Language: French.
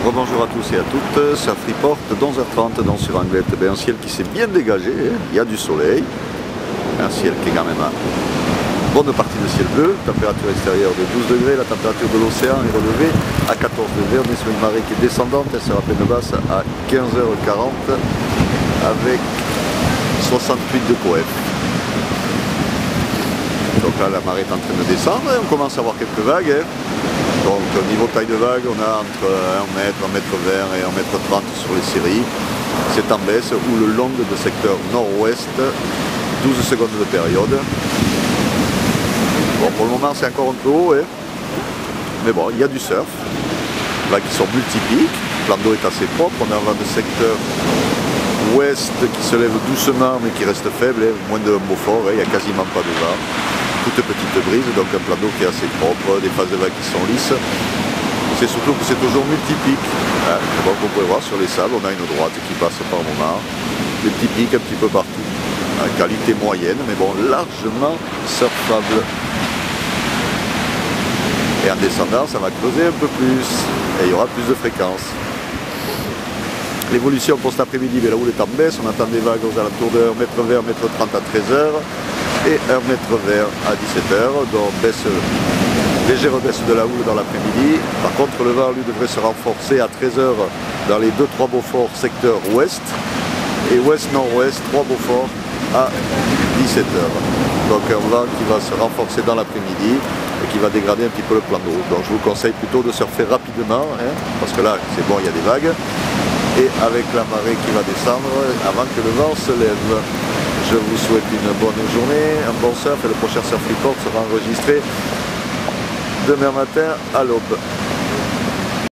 Rebonjour à tous et à toutes, ça Freeport, 11h30 dans sur Anglette, un ciel qui s'est bien dégagé, il y a du soleil, un ciel qui est quand même à bonne partie de ciel bleu, température extérieure de 12 degrés, la température de l'océan est relevée à 14 degrés, on est sur une marée qui est descendante, elle sera pleine basse à 15h40 avec 68 de coef. Donc là la marée est en train de descendre et on commence à avoir quelques vagues. Donc au niveau taille de vague, on a entre 1 mètre, 1 mètre 20 et 1 mètre 30 sur les séries. C'est en baisse ou le long de secteur nord-ouest, 12 secondes de période. Bon, pour le moment c'est encore un peu haut, mais bon, il y a du surf. Vagues qui sont multipliques, le plan d'eau est assez propre, on a un vent de secteur ouest qui se lève doucement mais qui reste faible, moins de Beaufort, il n'y a quasiment pas de vent. Toute petite brise, donc un plan d'eau qui est assez propre, des phases de vagues qui sont lisses. C'est surtout que c'est toujours multiplique. Donc vous pouvez voir sur les sables, on a une droite qui passe par moment, des petits pics un petit peu partout. Qualité moyenne, mais bon, largement surfable. Et en descendant, ça va creuser un peu plus, et il y aura plus de fréquences. L'évolution pour cet après-midi, la houle est en baisse, on attend des vagues aux alentours de 1m20, 1m30 à 13h et 1m20 à 17h, donc légère baisse de la houle dans l'après-midi. Par contre, le vent lui devrait se renforcer à 13h dans les 2-3 Beaufort secteur ouest et ouest-nord-ouest, 3 Beaufort à 17h. Donc un vent qui va se renforcer dans l'après-midi et qui va dégrader un petit peu le plan d'eau. Donc je vous conseille plutôt de surfer rapidement, parce que là c'est bon, il y a des vagues. Et avec la marée qui va descendre avant que le vent se lève. Je vous souhaite une bonne journée, un bon surf et le prochain Surf Report sera enregistré demain matin à l'aube.